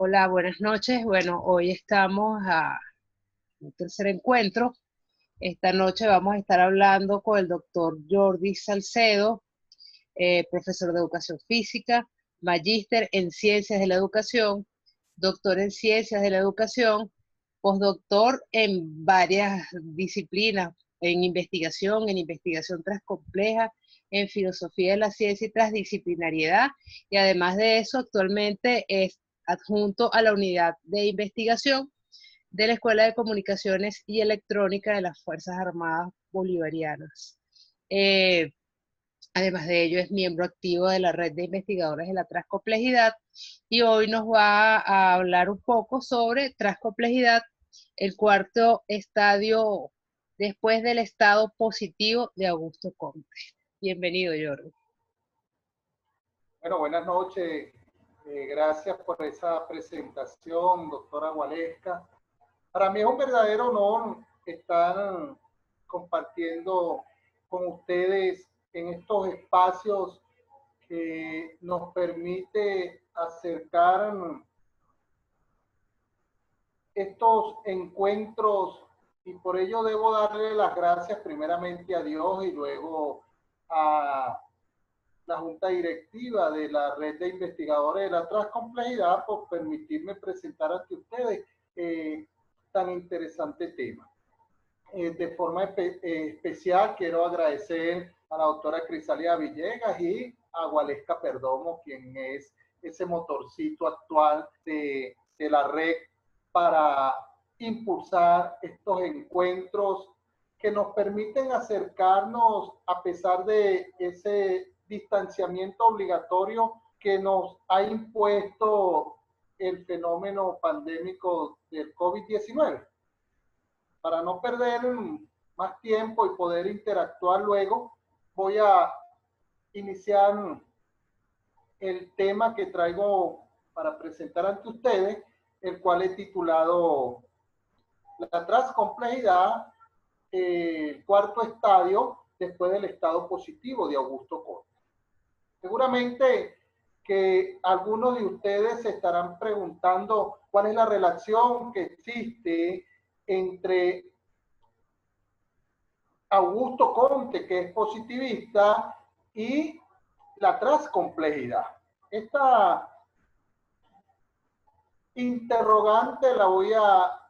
Hola, buenas noches. Bueno, hoy estamos a un tercer encuentro. Esta noche vamos a estar hablando con el doctor Jordi Salcedo, profesor de educación física, magíster en ciencias de la educación, doctor en ciencias de la educación, postdoctor en varias disciplinas, en investigación transcompleja, en filosofía de la ciencia y transdisciplinariedad, y además de eso, actualmente es adjunto a la unidad de investigación de la Escuela de Comunicaciones y Electrónica de las Fuerzas Armadas Bolivarianas. Eh, Además de ello, es miembro activo de la Red de Investigadores de la Transcomplejidad y hoy nos va a hablar un poco sobre transcomplejidad, el cuarto estadio después del estado positivo de Augusto Comte. Bienvenido, Jordi. Bueno, buenas noches. Gracias por esa presentación, doctora Gualesca. Para mí es un verdadero honor estar compartiendo con ustedes en estos espacios que nos permite acercar estos encuentros, y por ello debo darle las gracias primeramente a Dios y luego a la Junta Directiva de la Red de Investigadores de la Transcomplejidad por permitirme presentar ante ustedes tan interesante tema. De forma especial quiero agradecer a la doctora Crisalia Villegas y a Gualesca Perdomo, quien es ese motorcito actual de la red para impulsar estos encuentros que nos permiten acercarnos a pesar de ese distanciamiento obligatorio que nos ha impuesto el fenómeno pandémico del COVID-19. Para no perder más tiempo y poder interactuar luego, voy a iniciar el tema que traigo para presentar ante ustedes, el cual he titulado La transcomplejidad, el cuarto estadio después del estado positivo de Augusto Comte. Seguramente que algunos de ustedes se estarán preguntando cuál es la relación que existe entre Augusto Comte, que es positivista, y la transcomplejidad. Esta interrogante la voy a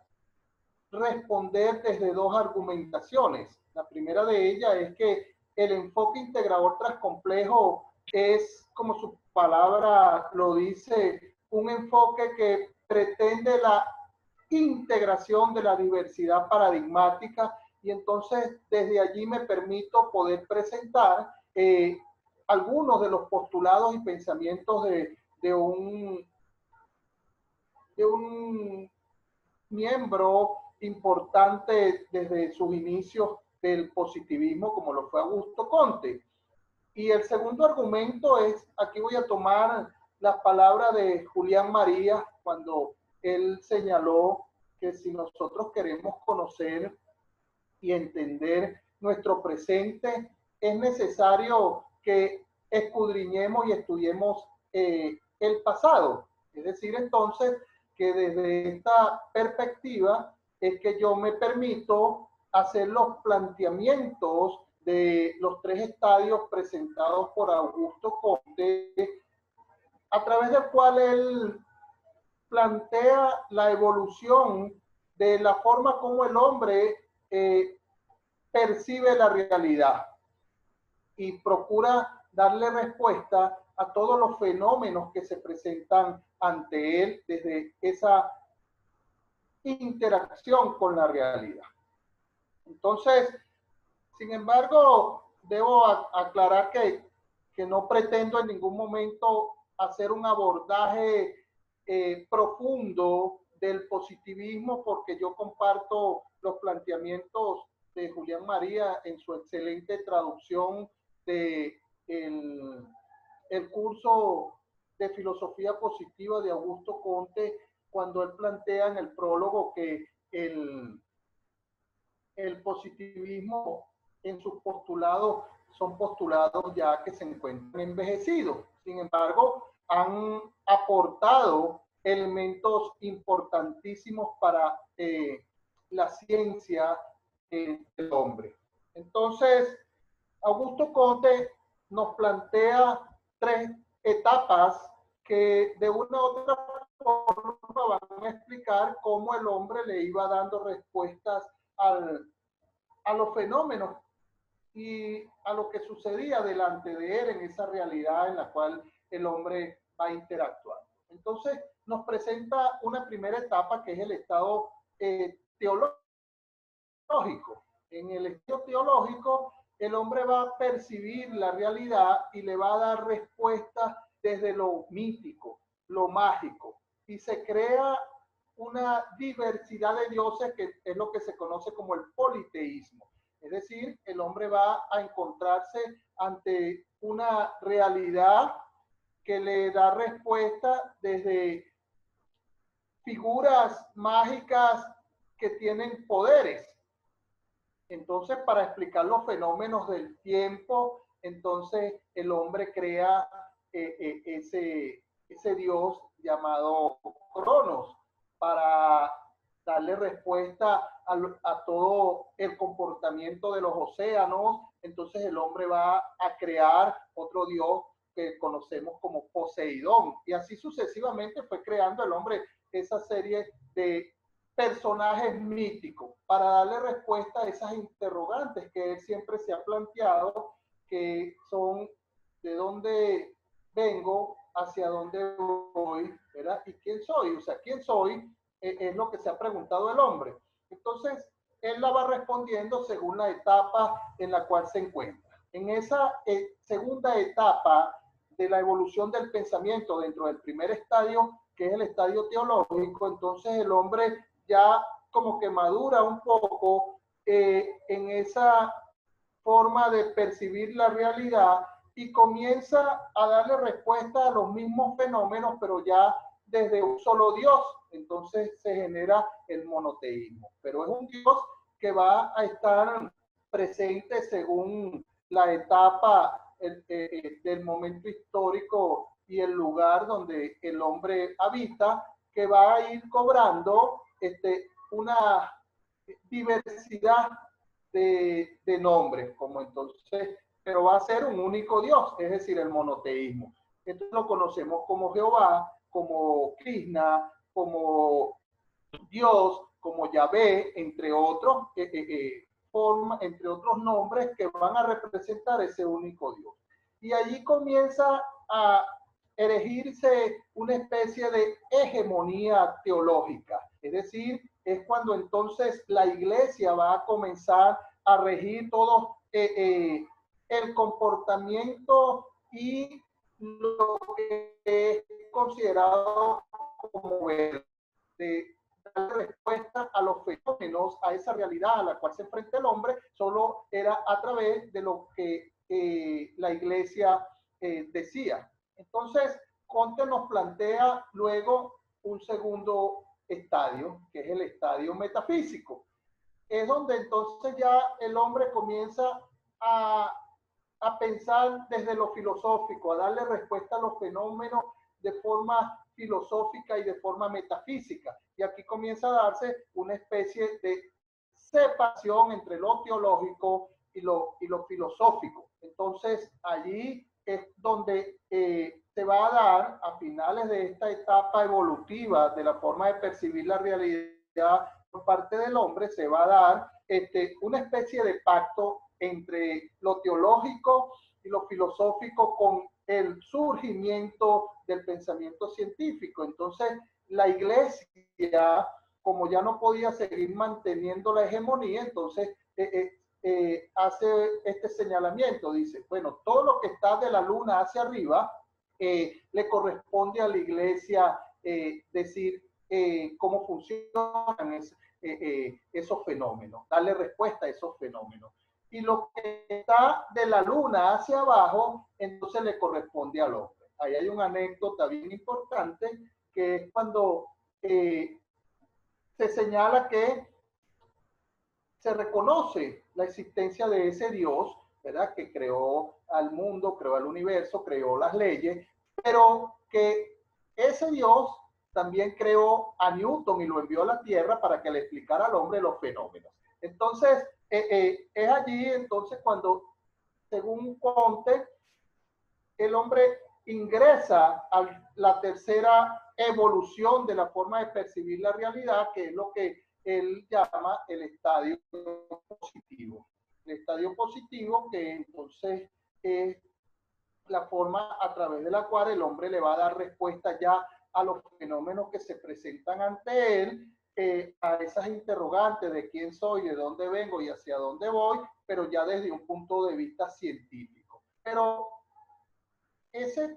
responder desde dos argumentaciones. La primera de ellas es que el enfoque integrador transcomplejo es, como su palabra lo dice, un enfoque que pretende la integración de la diversidad paradigmática, y entonces desde allí me permito poder presentar algunos de los postulados y pensamientos de un miembro importante desde sus inicios del positivismo, como lo fue Augusto Comte. Y el segundo argumento es, aquí voy a tomar las palabras de Julián María, cuando él señaló que si nosotros queremos conocer y entender nuestro presente, es necesario que escudriñemos y estudiemos el pasado. Es decir, entonces, que desde esta perspectiva es que yo me permito hacer los planteamientos de los tres estadios presentados por Augusto Comte, a través del cual él plantea la evolución de la forma como el hombre percibe la realidad y procura darle respuesta a todos los fenómenos que se presentan ante él desde esa interacción con la realidad. Entonces, sin embargo, debo aclarar que no pretendo en ningún momento hacer un abordaje profundo del positivismo, porque yo comparto los planteamientos de Julián María en su excelente traducción de el curso de filosofía positiva de Augusto Comte, cuando él plantea en el prólogo que el positivismo en sus postulados son postulados ya que se encuentran envejecidos. Sin embargo, han aportado elementos importantísimos para la ciencia del hombre. Entonces, Augusto Comte nos plantea tres etapas que de una u otra forma van a explicar cómo el hombre le iba dando respuestas a los fenómenos y a lo que sucedía delante de él en esa realidad en la cual el hombre va interactuando. Entonces nos presenta una primera etapa que es el estado teológico. En el estado teológico el hombre va a percibir la realidad y le va a dar respuestas desde lo mítico, lo mágico, y se crea una diversidad de dioses que es lo que se conoce como el politeísmo. Es decir, el hombre va a encontrarse ante una realidad que le da respuesta desde figuras mágicas que tienen poderes. Entonces, para explicar los fenómenos del tiempo, entonces el hombre crea ese dios llamado Cronos para darle respuesta a todo el comportamiento de los océanos. Entonces el hombre va a crear otro dios que conocemos como Poseidón. Y así sucesivamente fue creando el hombre esa serie de personajes míticos para darle respuesta a esas interrogantes que él siempre se ha planteado, que son de dónde vengo, hacia dónde voy, ¿verdad? ¿Y quién soy? O sea, ¿quién soy? Es lo que se ha preguntado el hombre. Entonces, él la va respondiendo según la etapa en la cual se encuentra. En esa segunda etapa de la evolución del pensamiento dentro del primer estadio, que es el estadio teológico, entonces el hombre ya como que madura un poco en esa forma de percibir la realidad y comienza a darle respuesta a los mismos fenómenos, pero ya desde un solo Dios. Entonces se genera el monoteísmo, pero es un Dios que va a estar presente según la etapa del momento histórico y el lugar donde el hombre habita, que va a ir cobrando una diversidad de nombres, como entonces, pero va a ser un único Dios, es decir, el monoteísmo. Esto lo conocemos como Jehová, como Krishna, como Dios, como Yahvé, entre otros, entre otros nombres que van a representar ese único Dios. Y allí comienza a erigirse una especie de hegemonía teológica, es decir, es cuando entonces la iglesia va a comenzar a regir todo el comportamiento y lo que es considerado como de dar respuesta a los fenómenos, a esa realidad a la cual se enfrenta el hombre, solo era a través de lo que la iglesia decía. Entonces, Comte nos plantea luego un segundo estadio, que es el estadio metafísico. Es donde entonces ya el hombre comienza a pensar desde lo filosófico, a darle respuesta a los fenómenos de forma filosófica y de forma metafísica. Y aquí comienza a darse una especie de separación entre lo teológico y lo filosófico. Entonces, allí es donde se va a dar a finales de esta etapa evolutiva de la forma de percibir la realidad por parte del hombre, se va a dar una especie de pacto entre lo teológico y lo filosófico con el surgimiento del pensamiento científico. Entonces, la iglesia, como ya no podía seguir manteniendo la hegemonía, entonces hace este señalamiento, dice, bueno, todo lo que está de la luna hacia arriba le corresponde a la iglesia decir cómo funcionan esos fenómenos, darle respuesta a esos fenómenos. Y lo que está de la luna hacia abajo, entonces le corresponde al hombre. Ahí hay una anécdota bien importante, que es cuando se señala que se reconoce la existencia de ese Dios, ¿verdad? Que creó al mundo, creó al universo, creó las leyes, pero que ese Dios también creó a Newton y lo envió a la Tierra para que le explicara al hombre los fenómenos. Entonces, es allí entonces cuando, según Comte, el hombre ingresa a la tercera evolución de la forma de percibir la realidad, que es lo que él llama el estadio positivo. El estadio positivo, que entonces es la forma a través de la cual el hombre le va a dar respuesta ya a los fenómenos que se presentan ante él, a esas interrogantes de quién soy, de dónde vengo y hacia dónde voy, pero ya desde un punto de vista científico. Pero ese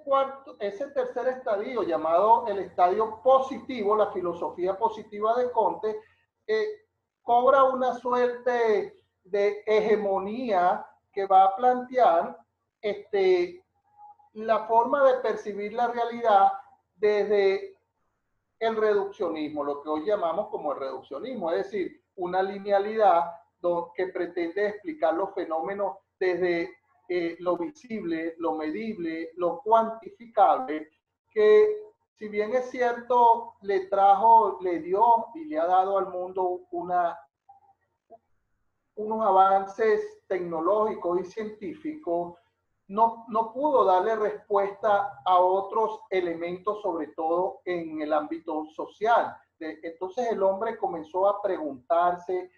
tercer estadio, llamado el estadio positivo, la filosofía positiva de Comte, cobra una suerte de hegemonía que va a plantear la forma de percibir la realidad desde el reduccionismo, lo que hoy llamamos como el reduccionismo, es decir, una linealidad que pretende explicar los fenómenos desde lo visible, lo medible, lo cuantificable, que si bien es cierto, le dio y le ha dado al mundo unos avances tecnológicos y científicos, no pudo darle respuesta a otros elementos, sobre todo en el ámbito social. Entonces el hombre comenzó a preguntarse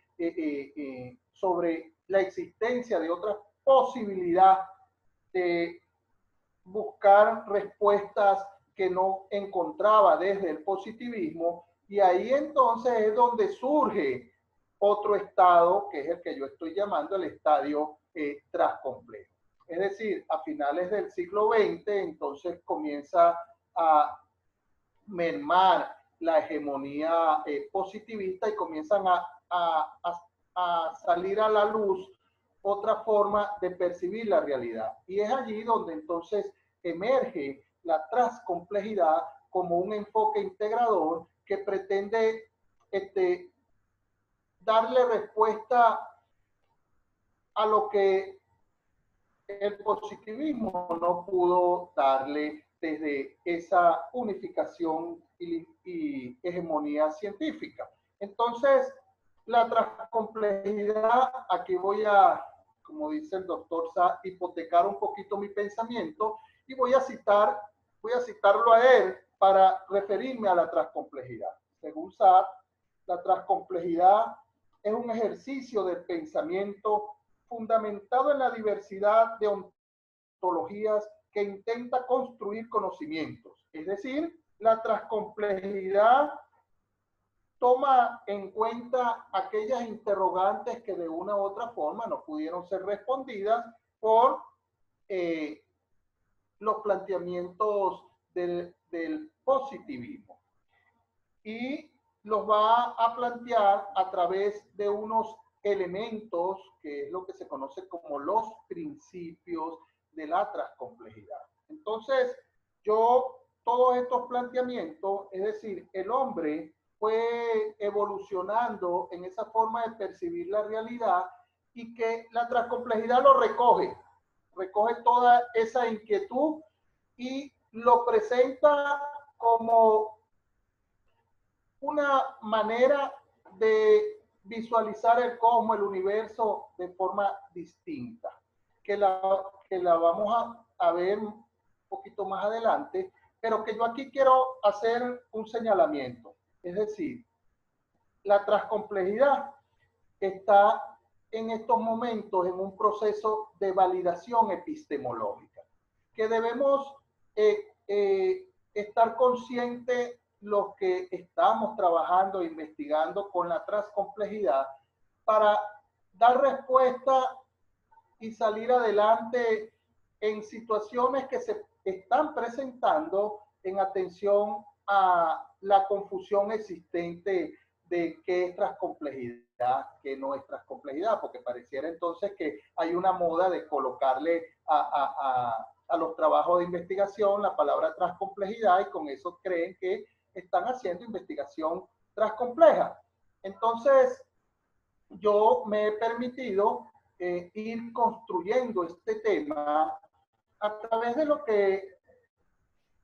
sobre la existencia de otra posibilidad de buscar respuestas que no encontraba desde el positivismo, y ahí entonces es donde surge otro estado, que es el que yo estoy llamando el estadio transcomplejo. Es decir, a finales del siglo XX, entonces comienza a mermar la hegemonía positivista y comienzan a salir a la luz otra forma de percibir la realidad. Y es allí donde entonces emerge la transcomplejidad como un enfoque integrador que pretende darle respuesta a lo que el positivismo no pudo darle desde esa unificación y hegemonía científica. Entonces, la transcomplejidad, aquí voy a, como dice el doctor Sá, hipotecar un poquito mi pensamiento y voy a citarlo a él para referirme a la transcomplejidad. Según Sá, la transcomplejidad es un ejercicio del pensamiento fundamentado en la diversidad de ontologías que intenta construir conocimientos. Es decir, la transcomplejidad toma en cuenta aquellas interrogantes que de una u otra forma no pudieron ser respondidas por los planteamientos del positivismo. Y los va a plantear a través de unos elementos, que es lo que se conoce como los principios de la transcomplejidad. Entonces, todos estos planteamientos, es decir, el hombre fue evolucionando en esa forma de percibir la realidad y que la transcomplejidad lo recoge toda esa inquietud y lo presenta como una manera de visualizar el cosmos, el universo de forma distinta, que la vamos a ver un poquito más adelante, pero que yo aquí quiero hacer un señalamiento. Es decir, la transcomplejidad está en estos momentos en un proceso de validación epistemológica, que debemos estar conscientes los que estamos trabajando e investigando con la transcomplejidad para dar respuesta y salir adelante en situaciones que se están presentando en atención a la confusión existente de qué es transcomplejidad, qué no es transcomplejidad, porque pareciera entonces que hay una moda de colocarle a los trabajos de investigación la palabra transcomplejidad y con eso creen que están haciendo investigación transcompleja. Entonces, yo me he permitido ir construyendo este tema a través de lo que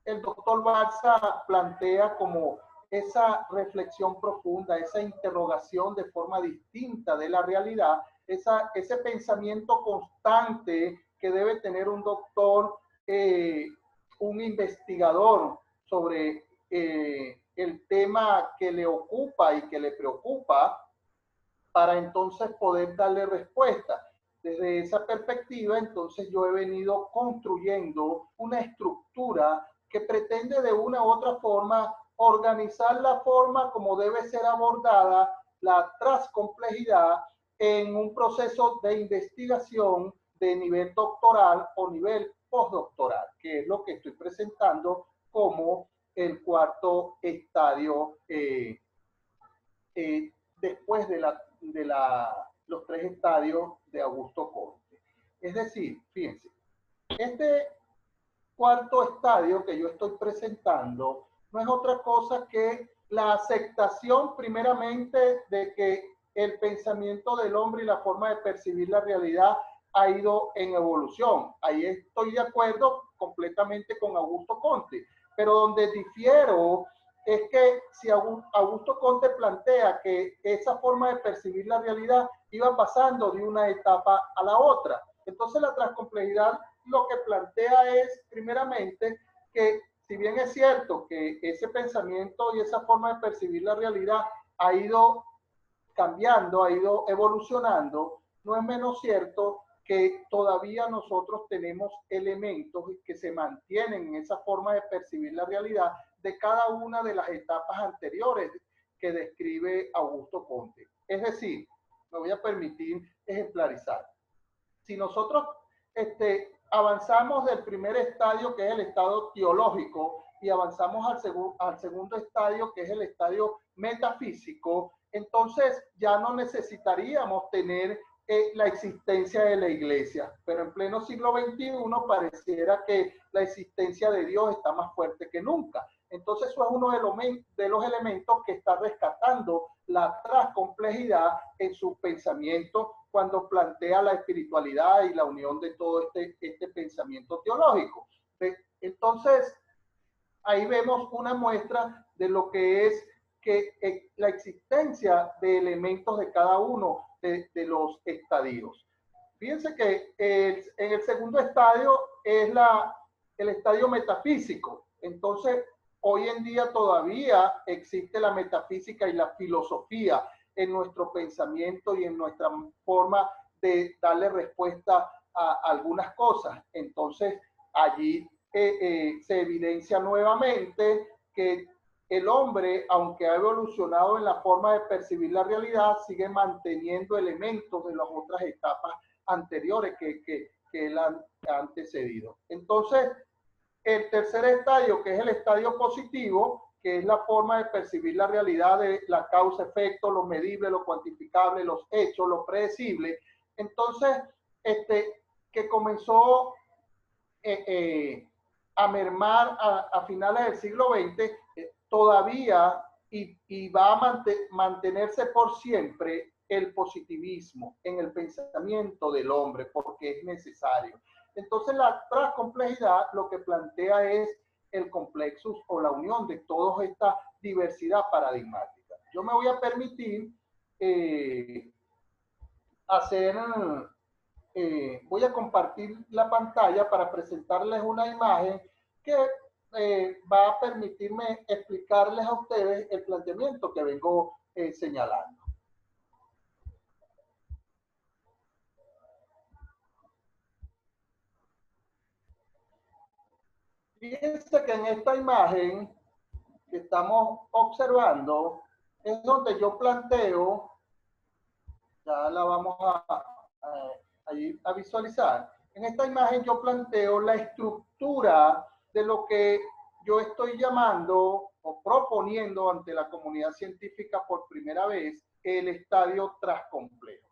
el doctor Balsa plantea como esa reflexión profunda, esa interrogación de forma distinta de la realidad, ese pensamiento constante que debe tener un doctor, un investigador sobre el tema que le ocupa y que le preocupa, para entonces poder darle respuesta. Desde esa perspectiva, entonces yo he venido construyendo una estructura que pretende de una u otra forma organizar la forma como debe ser abordada la transcomplejidad en un proceso de investigación de nivel doctoral o nivel postdoctoral, que es lo que estoy presentando como el cuarto estadio después de los 3 estadios de Augusto Conte. Es decir, fíjense, este cuarto estadio que yo estoy presentando no es otra cosa que la aceptación primeramente de que el pensamiento del hombre y la forma de percibir la realidad ha ido en evolución. Ahí estoy de acuerdo completamente con Augusto Conte, pero donde difiero es que si Augusto Conte plantea que esa forma de percibir la realidad iba pasando de una etapa a la otra, entonces la transcomplejidad lo que plantea es primeramente que si bien es cierto que ese pensamiento y esa forma de percibir la realidad ha ido cambiando, ha ido evolucionando, no es menos cierto que todavía nosotros tenemos elementos que se mantienen en esa forma de percibir la realidad de cada una de las etapas anteriores que describe Augusto Conte. Es decir, me voy a permitir ejemplarizar. Si nosotros avanzamos del primer estadio, que es el estado teológico, y avanzamos al segundo estadio, que es el estadio metafísico, entonces ya no necesitaríamos tener la existencia de la iglesia. Pero en pleno siglo XXI pareciera que la existencia de Dios está más fuerte que nunca. Entonces eso es uno de los elementos que está rescatando la transcomplejidad en su pensamiento cuando plantea la espiritualidad y la unión de todo este pensamiento teológico. Entonces, ahí vemos una muestra de lo que es que la existencia de elementos de cada uno de los estadios. Fíjense que en el segundo estadio es el estadio metafísico. Entonces, hoy en día todavía existe la metafísica y la filosofía en nuestro pensamiento y en nuestra forma de darle respuesta a algunas cosas. Entonces, allí se evidencia nuevamente que el hombre, aunque ha evolucionado en la forma de percibir la realidad, sigue manteniendo elementos de las otras etapas anteriores que él ha antecedido. Entonces, el tercer estadio, que es el estadio positivo, que es la forma de percibir la realidad de la causa-efecto, lo medible, lo cuantificable, los hechos, lo predecible. Entonces, que comenzó a mermar a finales del siglo XX, todavía y va a mantenerse por siempre el positivismo en el pensamiento del hombre, porque es necesario. Entonces la transcomplejidad lo que plantea es el complexus o la unión de toda esta diversidad paradigmática. Yo me voy a permitir voy a compartir la pantalla para presentarles una imagen que va a permitirme explicarles a ustedes el planteamiento que vengo señalando. Fíjense que en esta imagen que estamos observando es donde yo planteo, ya la vamos a visualizar. En esta imagen yo planteo la estructura de lo que yo estoy llamando o proponiendo ante la comunidad científica por primera vez el estadio transcomplejo,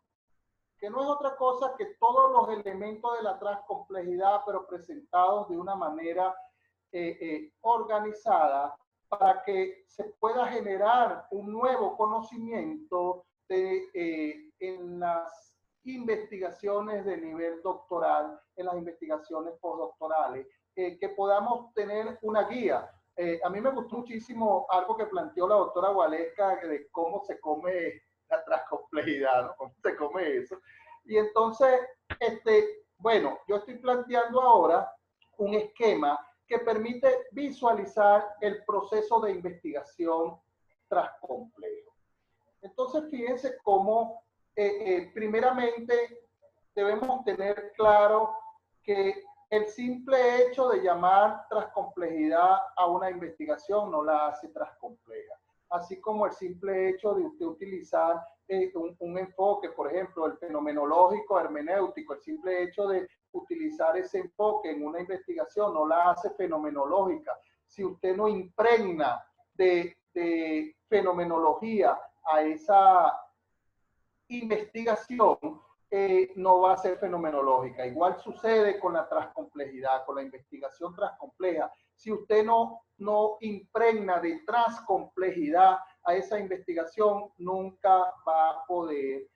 que no es otra cosa que todos los elementos de la transcomplejidad, pero presentados de una manera organizada para que se pueda generar un nuevo conocimiento en las investigaciones de nivel doctoral, en las investigaciones postdoctorales, que podamos tener una guía. A mí me gustó muchísimo algo que planteó la doctora Gualesca de cómo se come la transcomplejidad, ¿no? ¿Cómo se come eso? Y entonces, bueno, yo estoy planteando ahora un esquema que permite visualizar el proceso de investigación transcomplejo. Entonces, fíjense cómo, primeramente, debemos tener claro que el simple hecho de llamar transcomplejidad a una investigación no la hace transcompleja. Así como el simple hecho de usted utilizar un enfoque, por ejemplo, el fenomenológico hermenéutico, el simple hecho de utilizar ese enfoque en una investigación no la hace fenomenológica. Si usted no impregna de fenomenología a esa investigación, no va a ser fenomenológica. Igual sucede con la transcomplejidad, con la investigación transcompleja. Si usted no impregna de transcomplejidad a esa investigación, nunca va a poder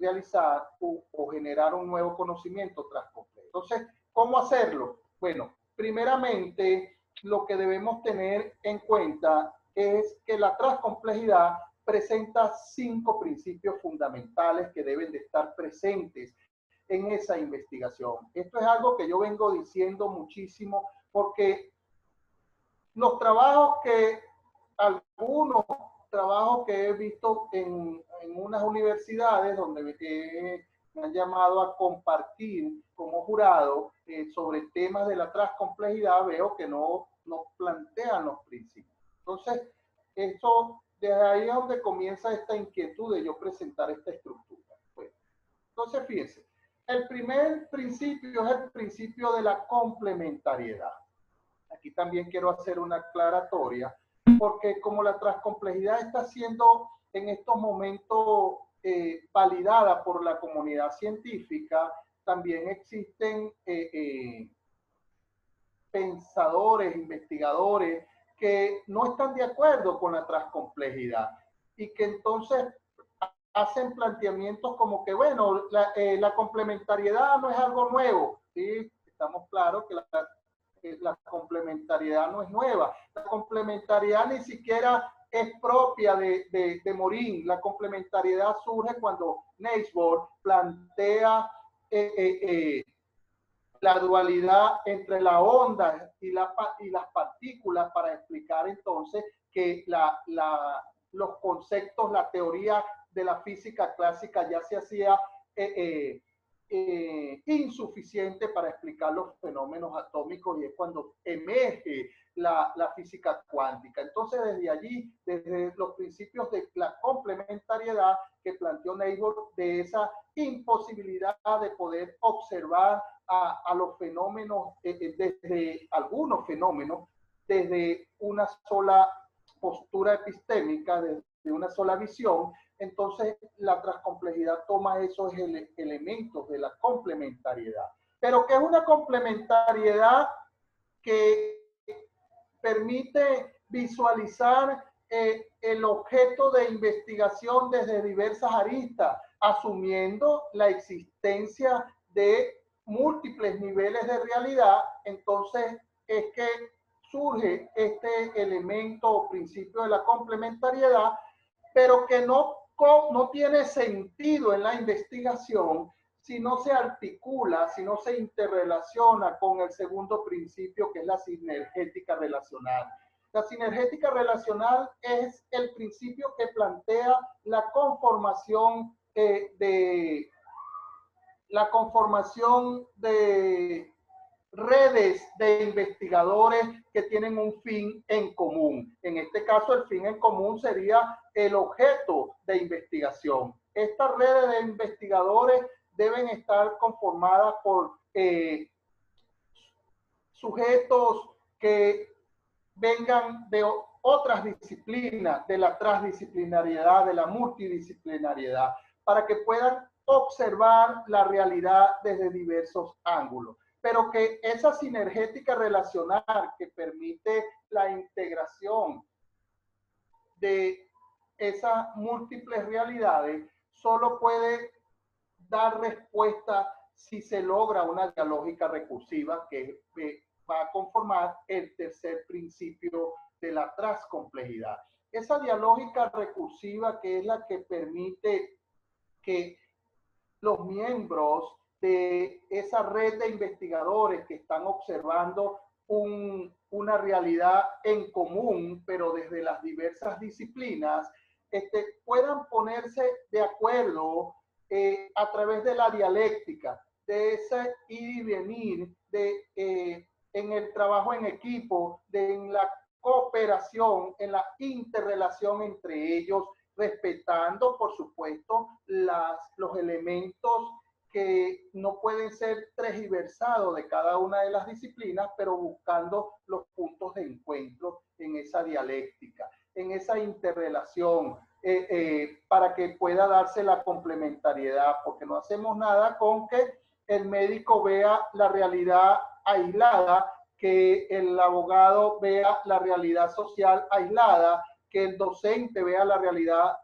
realizar o generar un nuevo conocimiento transcomplejo. Entonces, ¿cómo hacerlo? Bueno, primeramente, lo que debemos tener en cuenta es que la transcomplejidad presenta 5 principios fundamentales que deben de estar presentes en esa investigación. Esto es algo que yo vengo diciendo muchísimo porque los trabajos algunos trabajos que he visto en unas universidades donde me han llamado a compartir como jurado sobre temas de la transcomplejidad, veo que no plantean los principios. Entonces, eso desde ahí es donde comienza esta inquietud de yo presentar esta estructura. Bueno, entonces, fíjense, el primer principio es el principio de la complementariedad. Aquí también quiero hacer una aclaratoria, porque como la transcomplejidad está siendo en estos momentos validada por la comunidad científica, también existen pensadores, investigadores, que no están de acuerdo con la transcomplejidad y que entonces hacen planteamientos como que, bueno, la complementariedad no es algo nuevo, ¿sí? Estamos claros que la complementariedad no es nueva. La complementariedad ni siquiera es propia de Morin. La complementariedad surge cuando Neisbohr plantea la dualidad entre la onda y las partículas para explicar entonces que los conceptos, la teoría de la física clásica ya se hacía insuficiente para explicar los fenómenos atómicos y es cuando emerge la física cuántica. Entonces, desde allí, desde los principios de la complementariedad que planteó Neisbohr, de esa imposibilidad de poder observar a los fenómenos, desde algunos fenómenos, desde una sola postura epistémica, desde una sola visión, entonces la transcomplejidad toma esos elementos de la complementariedad. Pero que es una complementariedad que permite visualizar el objeto de investigación desde diversas aristas, asumiendo la existencia de múltiples niveles de realidad. Entonces es que surge este elemento o principio de la complementariedad, pero que no tiene sentido en la investigación si no se articula, si no se interrelaciona con el segundo principio, que es la sinergética relacional. La sinergética relacional es el principio que plantea la conformación de redes de investigadores que tienen un fin en común. En este caso, el fin en común sería el objeto de investigación. Estas redes de investigadores deben estar conformadas por sujetos que vengan de otras disciplinas, de la transdisciplinariedad, de la multidisciplinariedad, para que puedan observar la realidad desde diversos ángulos. Pero que esa sinergética relacional que permite la integración de esas múltiples realidades solo puede dar respuesta si se logra una dialógica recursiva, que va a conformar el tercer principio de la transcomplejidad. Esa dialógica recursiva, que es la que permite que los miembros de esa red de investigadores que están observando una realidad en común, pero desde las diversas disciplinas, puedan ponerse de acuerdo a través de la dialéctica, de ese ir y venir, en el trabajo en equipo, en la cooperación, en la interrelación entre ellos, respetando, por supuesto, los elementos que no pueden ser tergiversados de cada una de las disciplinas, pero buscando los puntos de encuentro en esa dialéctica, en esa interrelación, para que pueda darse la complementariedad, porque no hacemos nada con que el médico vea la realidad aislada, que el abogado vea la realidad social aislada, que el docente vea la realidad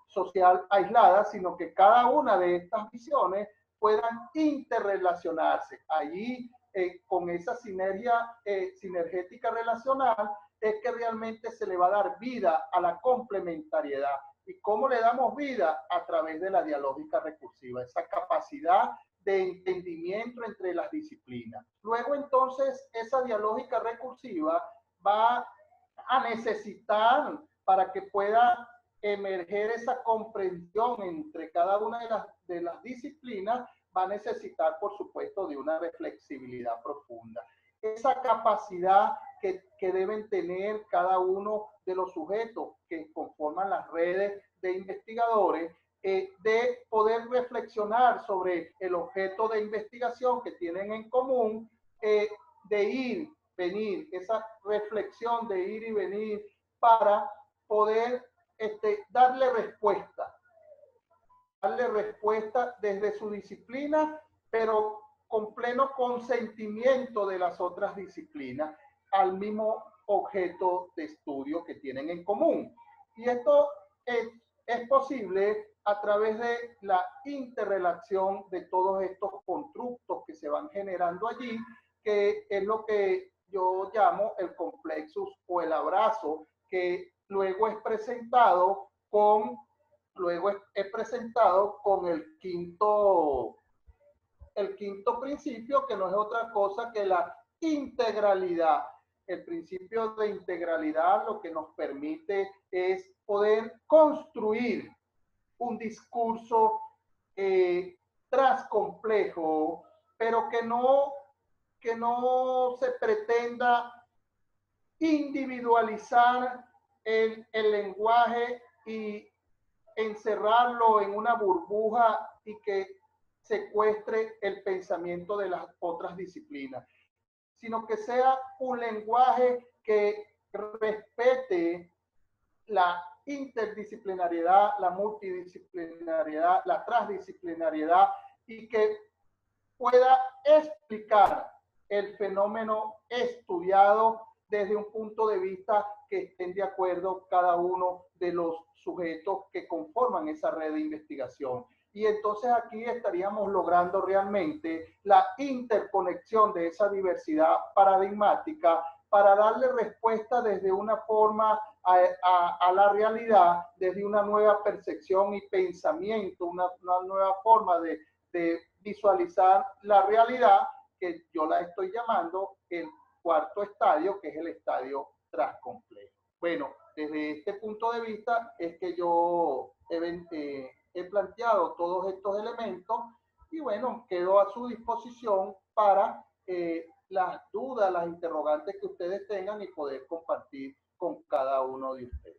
social aislada, sino que cada una de estas visiones puedan interrelacionarse. Allí, con esa sinergia sinergética relacional, es que realmente se le va a dar vida a la complementariedad. ¿Y cómo le damos vida? A través de la dialógica recursiva, esa capacidad de entendimiento entre las disciplinas. Luego, entonces, esa dialógica recursiva va a necesitar, para que pueda emerger esa comprensión entre cada una de las disciplinas, va a necesitar, por supuesto, de una reflexibilidad profunda. Esa capacidad que deben tener cada uno de los sujetos que conforman las redes de investigadores, de poder reflexionar sobre el objeto de investigación que tienen en común, de ir, venir, esa reflexión de ir y venir para poder darle respuesta desde su disciplina, pero con pleno consentimiento de las otras disciplinas al mismo objeto de estudio que tienen en común. Y esto es posible a través de la interrelación de todos estos constructos que se van generando allí, que es lo que yo llamo el complexus o el abrazo, que luego es presentado con el quinto principio, que no es otra cosa que la integralidad. El principio de integralidad lo que nos permite es poder construir un discurso transcomplejo, pero que no se pretenda individualizar el lenguaje y encerrarlo en una burbuja y que secuestre el pensamiento de las otras disciplinas, sino que sea un lenguaje que respete la interdisciplinariedad, la multidisciplinariedad, la transdisciplinariedad, y que pueda explicar el fenómeno estudiado desde un punto de vista que estén de acuerdo cada uno de los sujetos que conforman esa red de investigación. Y entonces aquí estaríamos logrando realmente la interconexión de esa diversidad paradigmática para darle respuesta desde una forma a la realidad, desde una nueva percepción y pensamiento, una nueva forma de visualizar la realidad, que yo la estoy llamando el cuarto estadio, que es el estadio transcomplejo. Bueno, desde este punto de vista es que yo he planteado todos estos elementos, y bueno, quedo a su disposición para las dudas, las interrogantes que ustedes tengan, y poder compartir con cada uno de ustedes.